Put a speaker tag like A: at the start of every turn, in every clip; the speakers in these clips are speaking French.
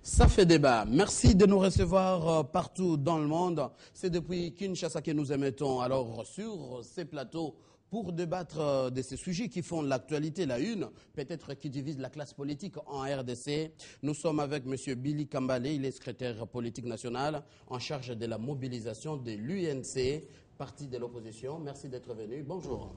A: Ça fait débat. Merci de nous recevoir partout dans le monde. C'est depuis Kinshasa que nous émettons alors sur ces plateaux pour débattre de ces sujets qui font l'actualité, la une, peut-être qui divise la classe politique en RDC. Nous sommes avec M. Billy Kambale, il est secrétaire politique national en charge de la mobilisation de l'UNC, parti de l'opposition. Merci d'être venu. Bonjour.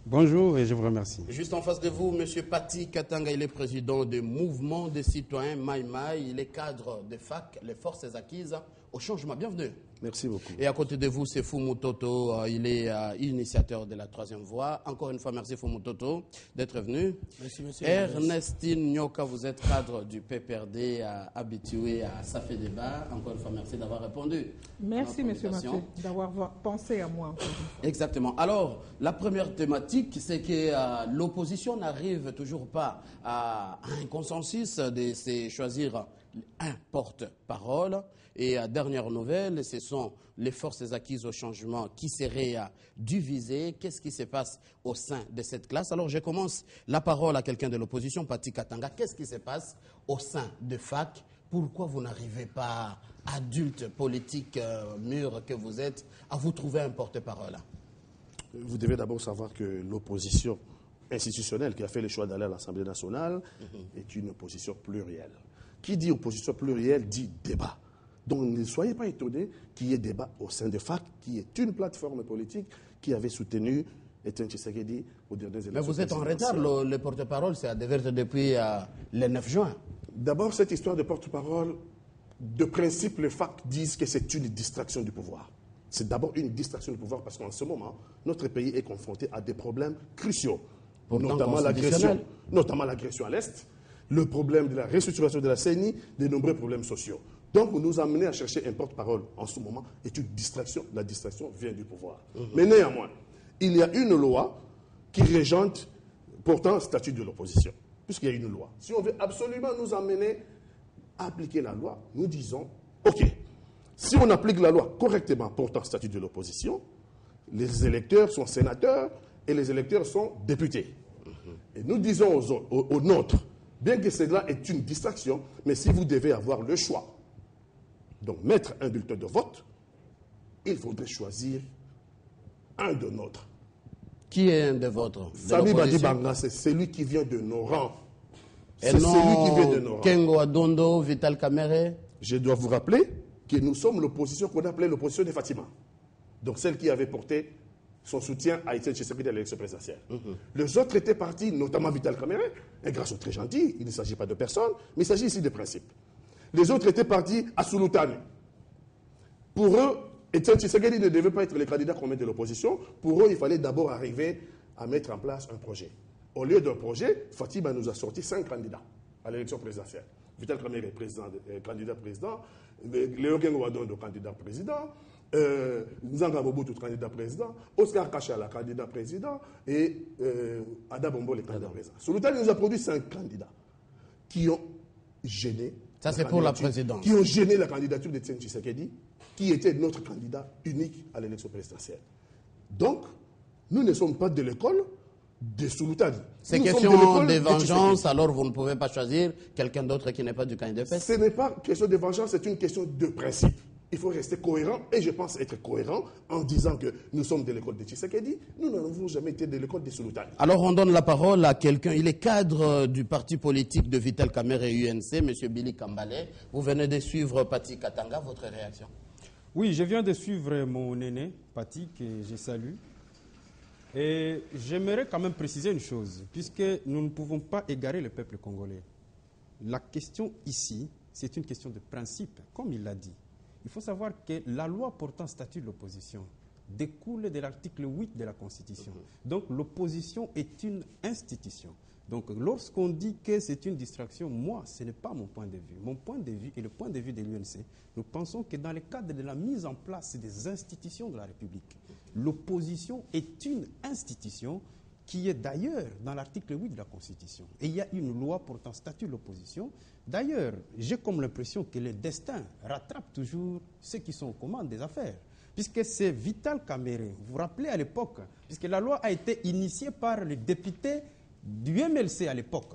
B: Bonjour et je vous remercie.
A: Juste en face de vous, M. Pati Katanga, il est président du mouvement des citoyens Maïmaï. Il est cadre de FAC, les forces acquises au changement. Bienvenue.
C: Merci beaucoup.
A: Et à côté de vous, c'est Fumu Toto. Il est initiateur de la troisième voie. Encore une fois, merci Fumu Toto d'être venu.
C: Merci, monsieur.
A: Ernestine Nyoka, vous êtes cadre du PPRD habitué à Ça fait débat. Encore une fois, merci d'avoir répondu.
D: Merci, monsieur Mathieu, d'avoir pensé à moi.
A: Exactement. Alors, la première thématique, c'est que l'opposition n'arrive toujours pas à un consensus de choisir un porte-parole. Et dernière nouvelle, ce sont les forces acquises au changement qui seraient divisées. Qu'est-ce qui se passe au sein de cette classe? Alors, je commence la parole à quelqu'un de l'opposition, Pati Katanga. Qu'est-ce qui se passe au sein de FAC? Pourquoi vous n'arrivez pas, adulte politique mûr que vous êtes, à vous trouver un porte-parole?
C: Vous devez d'abord savoir que l'opposition institutionnelle qui a fait le choix d'aller à l'Assemblée nationale est une opposition plurielle. Qui dit opposition plurielle dit débat. Donc ne soyez pas étonnés qu'il y ait débat au sein de FAC, qui est une plateforme politique qui avait soutenu Etienne Tshisekedi aux dernières élections.
A: Mais vous êtes en retard, le porte-parole, c'est à devoir depuis le 9 juin.
C: D'abord, cette histoire de porte-parole, de principe, les FAC disent que c'est une distraction du pouvoir. C'est d'abord une distraction du pouvoir parce qu'en ce moment, notre pays est confronté à des problèmes cruciaux, notamment l'agression à l'Est, le problème de la restructuration de la CENI, de nombreux problèmes sociaux. Donc, nous amener à chercher un porte-parole en ce moment est une distraction. La distraction vient du pouvoir. Mais néanmoins, il y a une loi qui régente pourtant le statut de l'opposition, puisqu'il y a une loi. Si on veut absolument nous amener à appliquer la loi, nous disons, OK, si on applique la loi correctement portant le statut de l'opposition, les électeurs sont sénateurs et les électeurs sont députés. Et nous disons aux nôtres, bien que cela est une distraction, mais si vous devez avoir le choix, donc mettre un bulletin de vote, il faudrait choisir un de nôtres.
A: Qui est un de vôtres?
C: Sami Badi Banga, c'est celui qui vient de nos rangs.
A: C'est celui qui vient de nos rangs. Kengo Adondo, Vital Kamere.
C: Je dois vous rappeler que nous sommes l'opposition qu'on appelait l'opposition de Fatima. Donc celle qui avait porté son soutien à Etienne Tshisekedi à l'élection présidentielle. Les autres étaient partis, notamment Vital Kamere, un garçon très gentil, il ne s'agit pas de personne, mais il s'agit ici de principes. Les autres étaient partis à Sulutane. Pour eux, Etienne Tshisekedi ne devait pas être le candidat qu'on met de l'opposition. Pour eux, il fallait d'abord arriver à mettre en place un projet. Au lieu d'un projet, Fatima nous a sorti 5 candidats à l'élection présidentielle. Vital Kamere est candidat président, Léo Kengo Adondo candidat président, Nzanga Mobutu candidat président, Oscar Kachala candidat président et Ada Bombo le candidat président. Sulutane nous a produit 5 candidats qui ont gêné.
A: Ça, c'est pour la présidence.
C: Qui ont gêné la candidature d'Etienne Tshisekedi, qui était notre candidat unique à l'élection présidentielle. Donc, nous ne sommes pas de l'école de Sulutane.
A: C'est question de vengeance, alors vous ne pouvez pas choisir quelqu'un d'autre qui n'est pas du camp de paix.
C: Ce n'est pas question de vengeance, c'est une question de principe. Il faut rester cohérent, et je pense être cohérent en disant que nous sommes de l'école de Tshisekedi, nous n'avons jamais été de l'école de Sulutane.
A: Alors on donne la parole à quelqu'un, il est cadre du parti politique de Vital Kamere et UNC, M. Billy Kambale. Vous venez de suivre Pati Katanga, votre réaction?
B: Oui, je viens de suivre mon aîné, Pati, que je salue. Et j'aimerais quand même préciser une chose, puisque nous ne pouvons pas égarer le peuple congolais. La question ici, c'est une question de principe, comme il l'a dit. Il faut savoir que la loi portant statut de l'opposition découle de l'article 8 de la Constitution. Donc l'opposition est une institution. Donc lorsqu'on dit que c'est une distraction, moi, ce n'est pas mon point de vue. Mon point de vue et le point de vue de l'UNC, nous pensons que dans le cadre de la mise en place des institutions de la République, l'opposition est une institution qui est d'ailleurs dans l'article 8 de la Constitution. Et il y a une loi portant statut de l'opposition. D'ailleurs, j'ai comme l'impression que le destin rattrape toujours ceux qui sont aux commandes des affaires. Puisque c'est Vital Kamere, vous vous rappelez à l'époque, puisque la loi a été initiée par le député du MLC à l'époque.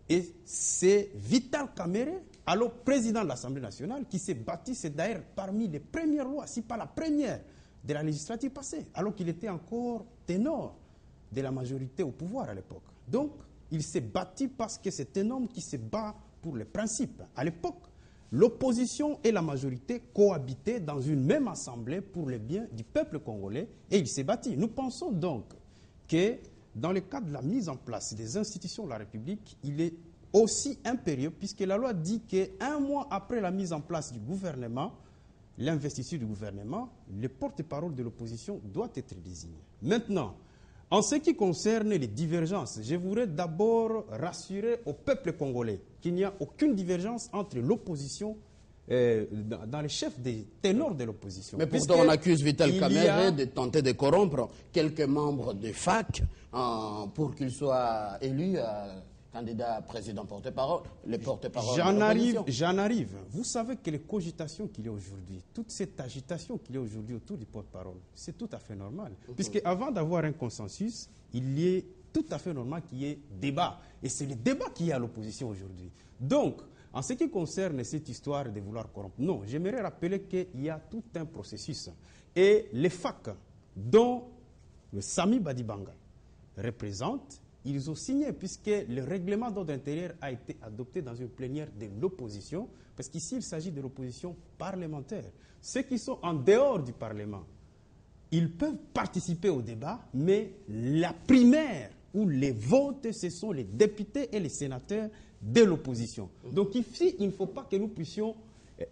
B: Et c'est Vital Kamere alors président de l'Assemblée nationale, qui s'est bâti, c'est d'ailleurs parmi les premières lois, si pas la première, de la législature passée, alors qu'il était encore ténor de la majorité au pouvoir à l'époque. Donc, il s'est bâti parce que c'est un homme qui se bat pour les principes. À l'époque, l'opposition et la majorité cohabitaient dans une même assemblée pour le bien du peuple congolais et il s'est bâti. Nous pensons donc que dans le cadre de la mise en place des institutions de la République, il est aussi impérieux puisque la loi dit qu'un mois après la mise en place du gouvernement, l'investiture du gouvernement, le porte-parole de l'opposition doit être désigné. Maintenant, en ce qui concerne les divergences, je voudrais d'abord rassurer au peuple congolais qu'il n'y a aucune divergence entre l'opposition dans les chefs des ténors de l'opposition.
A: Mais pourtant, on accuse Vital Kamerhe de tenter de corrompre quelques membres de FAC pour qu'il soit élu candidat président porte-parole, le porte-parole.
B: J'en arrive. Vous savez que les cogitations qu'il y a aujourd'hui, toute cette agitation qu'il y a aujourd'hui autour du porte-parole, c'est tout à fait normal. Puisque avant d'avoir un consensus, il est tout à fait normal qu'il y ait débat. Et c'est le débat qui est à l'opposition aujourd'hui. Donc, en ce qui concerne cette histoire de vouloir corrompre, non, j'aimerais rappeler qu'il y a tout un processus. Et les FAC, dont le Sami Badibanga représente, ils ont signé, puisque le règlement d'ordre intérieur a été adopté dans une plénière de l'opposition, parce qu'ici, il s'agit de l'opposition parlementaire. Ceux qui sont en dehors du Parlement, ils peuvent participer au débat, mais la primaire ou les votes, ce sont les députés et les sénateurs de l'opposition. Donc ici, il ne faut pas que nous puissions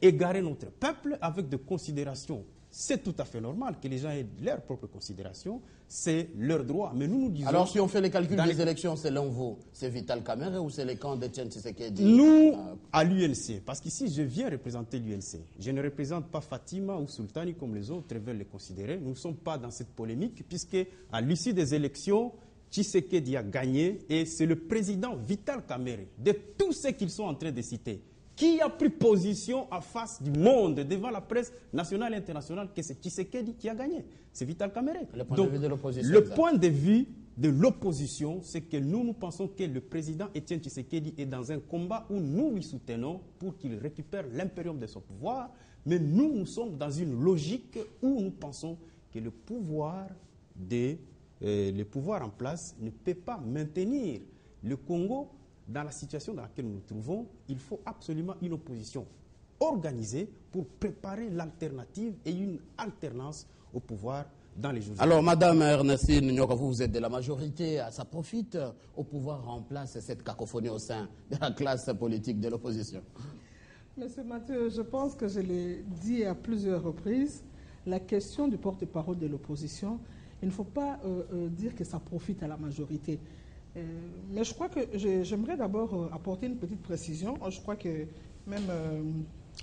B: égarer notre peuple avec des considérations. C'est tout à fait normal que les gens aient leurs propres considérations, c'est leur droit. Mais nous disons...
A: Alors si on fait les calculs des élections, selon vous, c'est Vital Kamerhe ou c'est les camps d'Etienne Tshisekedi?
B: Nous, à l'UNC, parce qu'ici je viens représenter l'UNC. Je ne représente pas Fatima ou Sultani comme les autres veulent les considérer. Nous ne sommes pas dans cette polémique puisque à l'issue des élections, Tshisekedi a gagné et c'est le président Vital Kamerhe, de tous ceux qu'ils sont en train de citer, qui a pris position en face du monde, devant la presse nationale et internationale, que c'est Tshisekedi qui a gagné. C'est Vital Kamerhe.
A: Le point de vue de l'opposition.
B: Le point de vue de l'opposition, c'est que nous pensons que le président Etienne Tshisekedi est dans un combat où nous lui soutenons pour qu'il récupère l'impérium de son pouvoir, mais nous sommes dans une logique où nous pensons que le pouvoir en place ne peut pas maintenir le Congo dans la situation dans laquelle nous nous trouvons. Il faut absolument une opposition organisée pour préparer l'alternative et une alternance au pouvoir dans les jours.
A: Alors, Madame Ernestine Nyoka, vous êtes de la majorité, ça profite au pouvoir en place cette cacophonie au sein de la classe politique de l'opposition.
D: Monsieur Mathieu, je pense que je l'ai dit à plusieurs reprises, la question du porte-parole de l'opposition, il ne faut pas dire que ça profite à la majorité. Mais je crois que j'aimerais d'abord apporter une petite précision. Je crois que même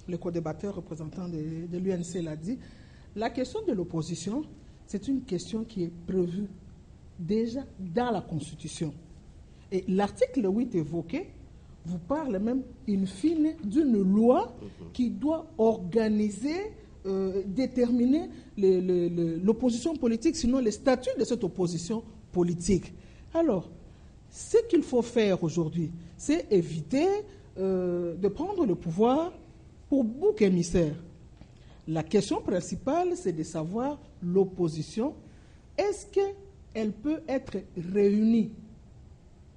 D: le co-débatteur représentant de l'UNC l'a dit. La question de l'opposition, c'est une question qui est prévue déjà dans la Constitution. Et l'article 8 évoqué vous parle même, in fine, d'une loi qui doit organiser, déterminer l'opposition politique, sinon les statuts de cette opposition politique. Alors, ce qu'il faut faire aujourd'hui, c'est éviter de prendre le pouvoir pour bouc émissaire. La question principale, c'est de savoir l'opposition. Est-ce qu'elle peut être réunie?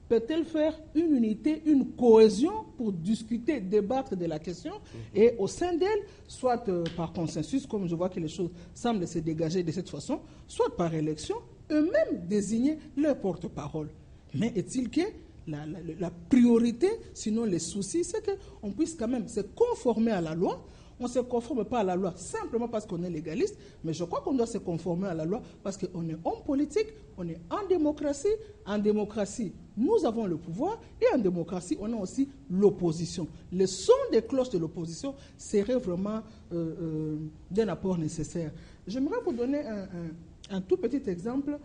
D: Peut-elle faire une unité, une cohésion pour discuter, débattre de la question et au sein d'elle, soit par consensus, comme je vois que les choses semblent se dégager de cette façon, soit par élection, eux-mêmes désigner leur porte-parole. Mais est-il que la priorité, sinon les soucis, c'est qu'on puisse quand même se conformer à la loi. On ne se conforme pas à la loi simplement parce qu'on est légaliste, mais je crois qu'on doit se conformer à la loi parce qu'on est homme politique, on est en démocratie. En démocratie, nous avons le pouvoir et en démocratie, on a aussi l'opposition. Le son des cloches de l'opposition serait vraiment d'un apport nécessaire. J'aimerais vous donner un tout petit exemple.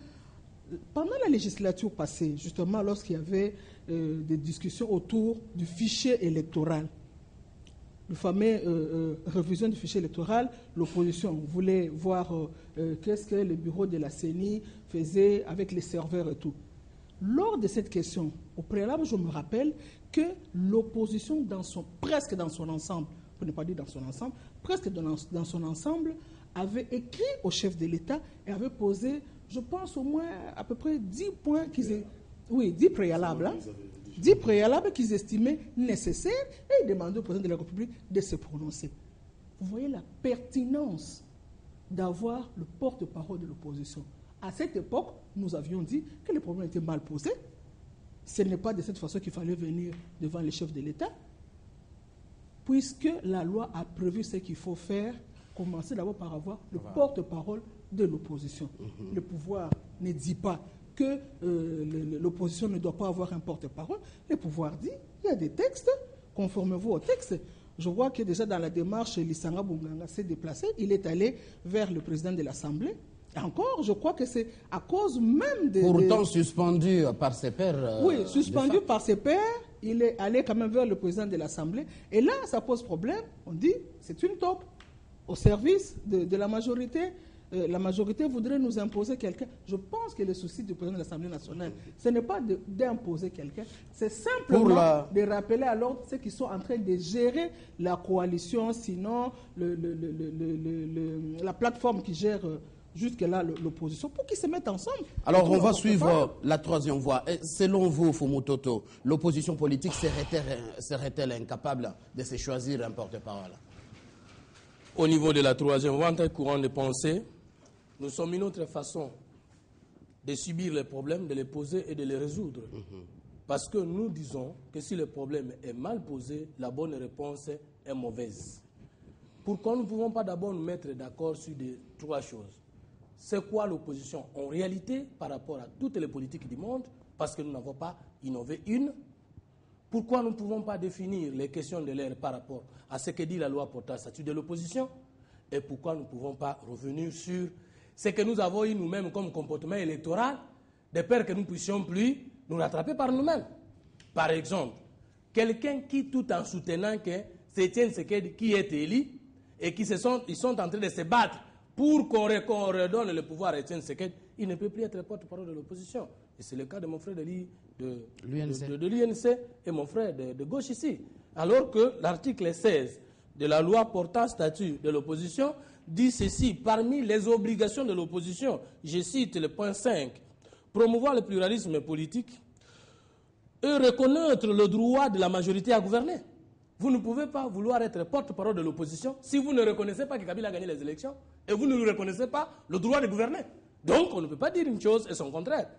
D: Pendant la législature passée, justement, lorsqu'il y avait des discussions autour du fichier électoral, le fameux révision du fichier électoral, l'opposition voulait voir qu'est-ce que le bureau de la CENI faisait avec les serveurs et tout. Lors de cette question, au préalable, je me rappelle que l'opposition, presque dans son ensemble, pour ne pas dire dans son ensemble, presque dans son ensemble, avait écrit au chef de l'État et avait posé, je pense, au moins à peu près 10 points, 10 préalables, 10 préalables qu'ils estimaient nécessaires et ils demandaient au président de la République de se prononcer. Vous voyez la pertinence d'avoir le porte-parole de l'opposition. À cette époque, nous avions dit que les problèmes étaient mal posés. Ce n'est pas de cette façon qu'il fallait venir devant les chefs de l'État, puisque la loi a prévu ce qu'il faut faire, commencer d'abord par avoir le porte-parole de l'opposition. Le pouvoir ne dit pas que l'opposition ne doit pas avoir un porte-parole. Le pouvoir dit, il y a des textes, conformez-vous aux textes. Je vois que déjà dans la démarche, Lissanga Bunganga s'est déplacé, il est allé vers le président de l'Assemblée. Encore, je crois que c'est à cause même de...
A: Pourtant suspendu par ses pairs.
D: Oui, suspendu par ses pairs, il est allé quand même vers le président de l'Assemblée. Et là, ça pose problème. On dit, c'est une taupe au service de la majorité. La majorité voudrait nous imposer quelqu'un. Je pense que le souci du président de l'Assemblée nationale, ce n'est pas d'imposer quelqu'un, c'est simplement de rappeler à l'ordre ceux qui sont en train de gérer la coalition, sinon la plateforme qui gère jusque-là l'opposition, pour qu'ils se mettent ensemble.
A: Alors on va suivre la troisième voie. Et selon vous, Fumu Toto, l'opposition politique serait-elle incapable de se choisir un porte-parole?
E: Au niveau de la troisième voie, en tant que courant de pensée, nous sommes une autre façon de subir les problèmes, de les poser et de les résoudre. Parce que nous disons que si le problème est mal posé, la bonne réponse est mauvaise. Pourquoi nous ne pouvons pas d'abord nous mettre d'accord sur trois choses? C'est quoi l'opposition en réalité par rapport à toutes les politiques du monde? Parce que nous n'avons pas innové une. Pourquoi nous ne pouvons pas définir les questions de l'ère par rapport à ce que dit la loi portant statut de l'opposition? Et pourquoi nous ne pouvons pas revenir sur ce que nous avons eu nous-mêmes comme comportement électoral, de peur que nous ne puissions plus nous rattraper par nous-mêmes? Par exemple, quelqu'un qui, tout en soutenant que c'est Étienne Tshisekedi qui est élu et qui sont en train de se battre pour qu'on redonne le pouvoir à Étienne Tshisekedi, il ne peut plus être porte-parole de l'opposition. Et c'est le cas de mon frère de l'UNC et mon frère de gauche ici. Alors que l'article 16 de la loi portant statut de l'opposition dit ceci: parmi les obligations de l'opposition, je cite le point 5, promouvoir le pluralisme politique et reconnaître le droit de la majorité à gouverner. Vous ne pouvez pas vouloir être porte-parole de l'opposition si vous ne reconnaissez pas que Kabila a gagné les élections et vous ne lui reconnaissez pas le droit de gouverner. Donc on ne peut pas dire une chose et son contraire.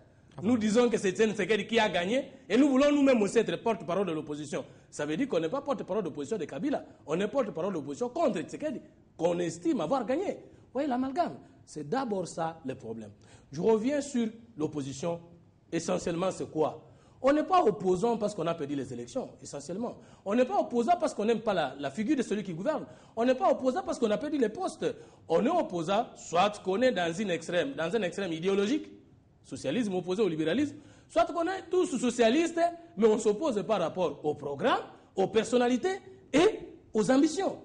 E: Nous disons que c'est Étienne Tshisekedi qui a gagné et nous voulons nous-mêmes aussi être porte-parole de l'opposition. Ça veut dire qu'on n'est pas porte-parole de l'opposition de Kabila, on est porte-parole de l'opposition contre Tshisekedi, qu'on estime avoir gagné. Vous voyez l'amalgame? C'est d'abord ça le problème. Je reviens sur l'opposition. Essentiellement, c'est quoi? On n'est pas opposant parce qu'on a perdu les élections, essentiellement. On n'est pas opposant parce qu'on n'aime pas la figure de celui qui gouverne. On n'est pas opposant parce qu'on a perdu les postes. On est opposant, soit qu'on est dans un extrême idéologique, socialisme opposé au libéralisme, soit qu'on est tous socialistes, mais on s'oppose par rapport au programme, aux personnalités et aux ambitions.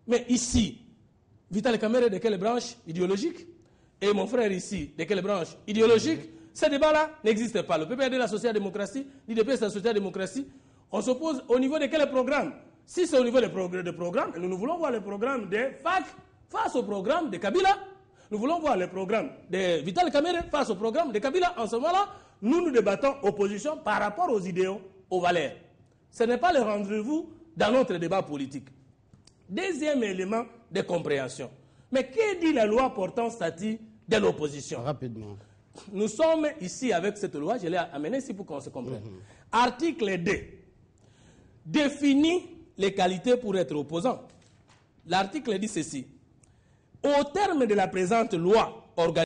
E: Mais ici, Vital Kamerhe de quelle branche idéologique? Et mon frère ici, de quelle branche idéologique? Ce débat-là n'existe pas. Le PPRD de la social-démocratie, l'IDP de la social-démocratie, on s'oppose au niveau de quel programme? Si c'est au niveau des programmes, nous voulons voir le programme des FAC face au programme de Kabila. Nous voulons voir le programme de Vital Kamerhe face au programme de Kabila. En ce moment-là, nous débattons opposition par rapport aux idéaux, aux valeurs. Ce n'est pas le rendez-vous dans notre débat politique. Deuxième élément de compréhension. Mais que dit la loi portant statut de l'opposition?
A: Rapidement.
E: Nous sommes ici avec cette loi, je l'ai amenée ici pour qu'on se comprenne. Article 2 définit les qualités pour être opposant. L'article dit ceci: au terme de la présente loi organique,